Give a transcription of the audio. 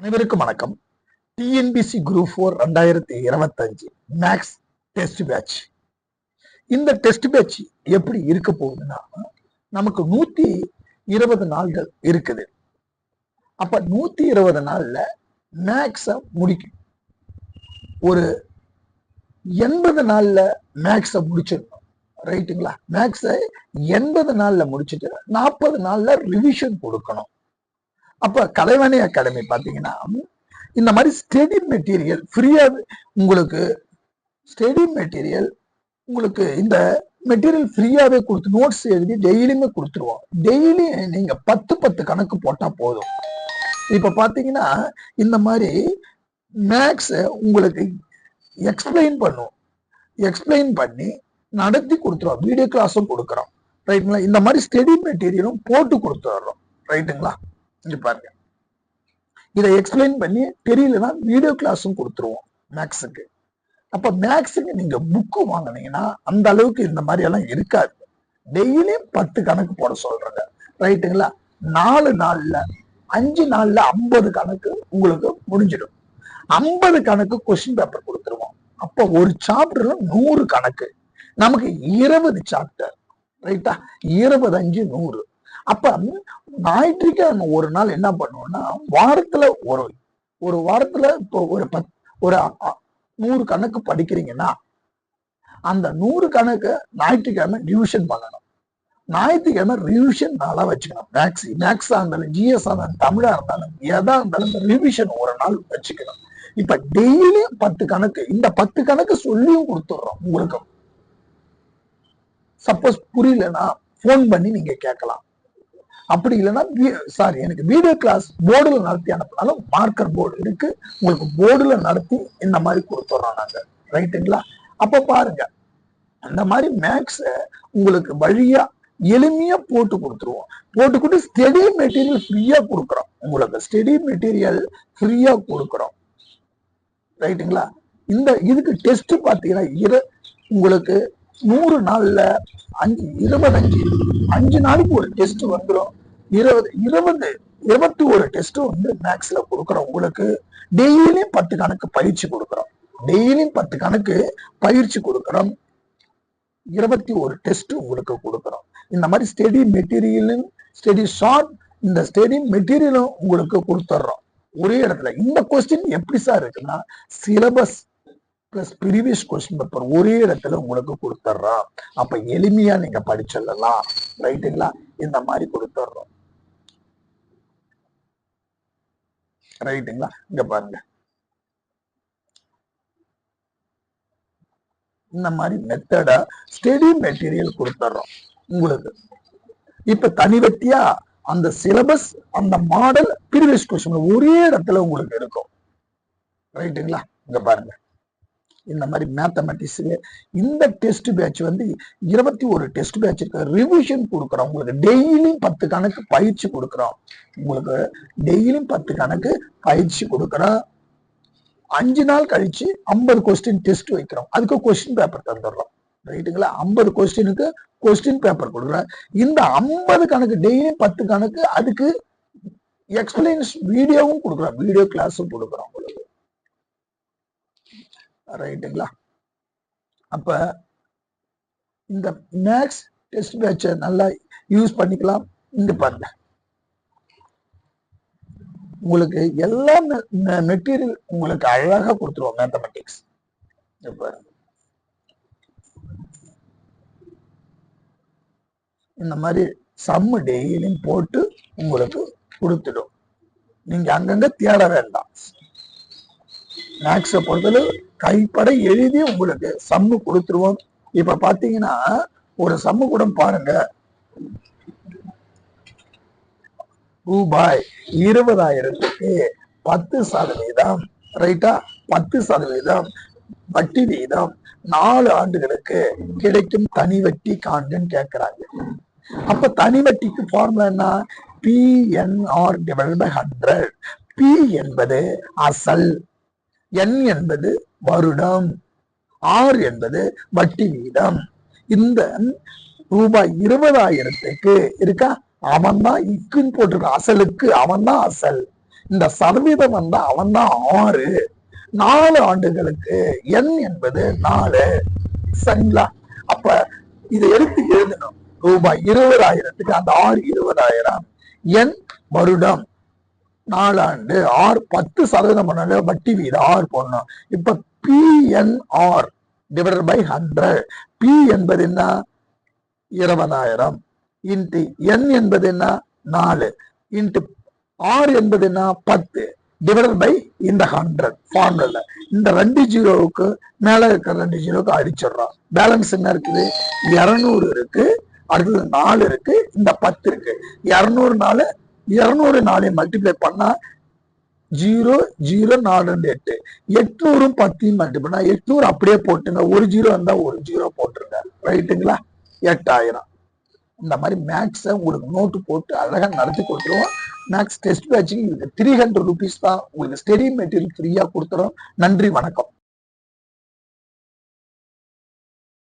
அனைவருக்கும் வணக்கம். TNPSC group 4 2025 maths test batch. இந்த டெஸ்ட் பேட்ச் எப்படி இருக்க போகுதுன்னா, நமக்கு 120 நாள்கள் இருக்குது. அப்ப 120 நாள்ல மேக்ஸ முடிக்கும். ஒரு 80 நாள்ல மேக்ஸ முடிச்சிடணும். ரைட்டுங்களா? மேக்ஸ 80 நாள்ல முடிச்சுட்டு 40 நாள்ல ரிவிஷன் கொடுக்கணும். அப்ப கலைவாணி அகாடமி பாத்தீங்கன்னா, இந்த மாதிரி ஸ்டடி மெட்டீரியல் ஃப்ரீயா உங்களுக்கு இந்த மெட்டீரியல் ஃப்ரீயாவே கொடுத்து நோட்ஸ் எழுதி டெய்லியுமே கொடுத்துருவோம். டெய்லி நீங்க 10 கணக்கு போட்டா போதும். இப்ப பாத்தீங்கன்னா, இந்த மாதிரி மேக்ஸ் உங்களுக்கு எக்ஸ்பிளைன் பண்ணி நடத்தி கொடுத்துருவோம். வீடியோ கிளாஸும் கொடுக்குறோம். ரைட்டுங்களா? இந்த மாதிரி ஸ்டடி மெட்டீரியலும் போட்டு கொடுத்துறோம். ரைட்டுங்களா? இங்க பாருங்க, இதை எக்ஸ்பிளைன் பண்ணி தெரியலன்னா வீடியோ கிளாஸும் கொடுத்துருவோம் மேக்ஸுக்கு. அப்ப மேக்ஸுக்கு நீங்க புக்கு வாங்கினீங்கன்னா அந்த அளவுக்கு இந்த மாதிரி எல்லாம் இருக்காது. டெய்லியும் 10 கணக்கு போட சொல்றாங்க. ரைட்டுங்களா? 4 நாள்ல 5 நாள்ல 50 கணக்கு உங்களுக்கு முடிஞ்சிடும். 50 கணக்கு கொஸ்டின் பேப்பர் கொடுத்துருவோம். அப்ப ஒரு சாப்டர்ல 100 கணக்கு, நமக்கு 20 சாப்டர். ரைட்டா? 20 5 100. அப்ப ஞாயிற்றுக்கிழமை ஒரு நாள் என்ன பண்ணுவோம்னா, வாரத்துல ஒரு வாரத்துல இப்போ ஒரு 100 கணக்கு படிக்கிறீங்கன்னா அந்த 100 கணக்கு ஞாயிற்றுக்கிழமை ரிவிஷன் பண்ணணும். ஞாயிற்றுக்கிழமை ரிவிஷன் நாளா வச்சுக்கணும். மேக்ஸா இருந்தாலும் ஜிஎஸ் இருந்தாலும் தமிழா இருந்தாலும் எதா இருந்தாலும் ரிவிஷன் ஒரு நாள் வச்சுக்கணும். இப்ப டெய்லியும் 10 கணக்கு, இந்த 10 கணக்கு சொல்லியும் கொடுத்துடுறோம் உங்களுக்கு. சப்போஸ் புரியலன்னா போன் பண்ணி நீங்க கேட்கலாம். அப்படி இல்லைன்னா எனக்கு வீடியோ கிளாஸ் போர்டுல நடத்தி அனுப்பினாலும் மார்க்கர் போர்டு இருக்கு, உங்களுக்கு போர்டுல நடத்தி இந்த மாதிரி கொடுத்துட்றோம் நாங்க. ரைட்டுங்களா? அப்ப பாருங்க, அந்த மாதிரி மேக்ஸ் உங்களுக்கு வழியா எளிமையா போட்டு கொடுத்துருவோம். போட்டு கொடுத்து ஸ்டடி மெட்டீரியல் ஃப்ரீயா கொடுக்குறோம். உங்களுக்கு ஸ்டடி மெட்டீரியல் ஃப்ரீயா கொடுக்குறோம். ரைட்டுங்களா? இதுக்கு டெஸ்ட் பாத்தீங்கன்னா உங்களுக்கு 100 நாள்ல 5 நாளைக்கு ஒரு டெஸ்ட் வந்துடும். 21 டெஸ்ட் வந்து மேக்ஸ்ல கொடுக்குறோம். உங்களுக்கு டெய்லியும் 10 கணக்கு பயிற்சி கொடுக்குறோம். 21 டெஸ்ட் உங்களுக்கு கொடுக்குறோம். இந்த மாதிரி ஸ்டடி மெட்டீரியலும் ஸ்டடி ஷார்ட், இந்த ஸ்டடி மெட்டீரியலும் உங்களுக்கு கொடுத்துட்றோம் ஒரே இடத்துல. இந்த கொஸ்டின் எப்படி சார் இருக்குன்னா, syllabus plus previous question paper ஒரே இடத்துல உங்களுக்கு கொடுத்துட்றோம். அப்ப எளிமையா நீங்க படிச்சிடலாம். ரைட்டுங்களா? இந்த மாதிரி கொடுத்துட்றோம். ரைட்டுங்களா? இங்க பாருங்க, இந்த மாதிரி மெத்தடா ஸ்டடி மெட்டீரியல் கொடுத்துட்றோம் உங்களுக்கு. இப்ப தனிவட்டியா அந்த சிலபஸ், அந்த மாடல், ப்ரீவியஸ் கொஸ்டின் ஒரே இடத்துல உங்களுக்கு இருக்கும். ரைட்டுங்களா? இங்க பாருங்க, இந்த மாதிரி மேத்தமெட்டிக்ஸ் இந்த டெஸ்ட் பேட்ச் வந்து 21 டெஸ்ட் பேட்ச் இருக்கு. ரிவிஷன் கொடுக்குறோம். உங்களுக்கு டெய்லியும் 10 கணக்கு பயிற்சி கொடுக்குறோம். உங்களுக்கு டெய்லியும் 10 கணக்கு பயிற்சி கொடுக்குறோம். 5 நாள் கழிச்சு 50 கொஸ்டின் டெஸ்ட் வைக்கிறோம். அதுக்கு கொஸ்டின் பேப்பர் தந்துடுறோம். ரைட்டுங்களா? 50 கொஸ்டினுக்கு கொஸ்டின் பேப்பர் கொடுக்குறோம். இந்த 50 கணக்கு டெய்லியும் 10 கணக்கு, அதுக்கு எக்ஸ்பிளைன்ஸ் வீடியோவும் கொடுக்குறோம். வீடியோ கிளாஸும் கொடுக்குறோம் உங்களுக்கு. ரைட்டுங்களா? அப்ப இந்த மேக்ஸ் டெஸ்ட் பேட்சை நல்லா யூஸ் பண்ணிக்கலாம். இங்க பாருங்க, உங்களுக்கு எல்லா மெட்டீரியல் உங்களுக்கு அழகா கொடுத்துருவோம். மேத்தமெட்டிக்ஸ் இந்த மாதிரி சம்மு டெய்லியும் போட்டு உங்களுக்கு கொடுத்துடும். நீங்க அங்கங்க தேட வேண்டாம். மேக்ஸை பொறுத்தளவு கைப்பட எழுதி உங்களுக்கு சம்மு கொடுத்துருவோம். இப்ப பாத்தீங்கன்னா ஒரு சம்மு கூட பாருங்க, ரூபாய் 20,000க்கு 10%, ரைட்டா? 10% வட்டி வீதம் 4 ஆண்டுகளுக்கு கிடைக்கும் தனி வட்டி காண்கன்னு கேட்கிறாங்க. அப்ப தனி வட்டிக்கு ஃபார்முலா என்ன? PNR / 100. P என்பது அசல், N என்பது வருடம், R என்பது வட்டி வீதம். இந்த ரூபாய் 20,000க்கு இருக்கா, அவன் தான் இக்குன்னு போட்டிருக்கான். அசலுக்கு அவன் தான் அசல். இந்த சதவீதம் வந்தா அவன் தான் 6. 4 ஆண்டுகளுக்கு n என்பது 4. சரிங்களா? அப்ப இதை எடுத்து எழுதணும். ரூபாய் 20,000க்கு அந்த 20,000 n வருடம் 4 ஆண்டு R 10% பண்ணல, வட்டி வீதம் R போடணும். இப்ப PNR டிவைடட் பை 100. P என்பது என்ன? 20,000 இன்ட்டு n என்பது என்ன? 4 இன்ட்டு R என்பது என்ன? 10 டிவைடட் பை இந்த 100 ஃபார்முலா. இந்த 2 ஜீரோவுக்கு மேல இருக்கிற 2 ஜீரோவுக்கு அடிச்சிடுறோம். பேலன்ஸ் என்ன இருக்குது? 200 இருக்கு, அடுத்தது 4 இருக்கு, இந்த 10 இருக்கு. 200 4 மல்டிப்ளை பண்ணா 0 0 4 2 8 800 10 மல்டிப்ளை பண்ணா 800 அப்படியே போட்டுங்க. ஒரு ஜீரோ இருந்தா ஒரு ஜீரோ போட்டுருங்க. ரைட்டுங்களா? 8000. இந்த மாதிரி மேக்ஸை உங்களுக்கு நோட்டு போட்டு அழகா நடத்தி கொடுத்துருவோம். மேக்ஸ் டெஸ்ட் பேட்சுக்கு 300 rupees தான். உங்களுக்கு ஸ்டடி மெட்டீரியல் ஃப்ரீயா கொடுத்துரும். நன்றி, வணக்கம்.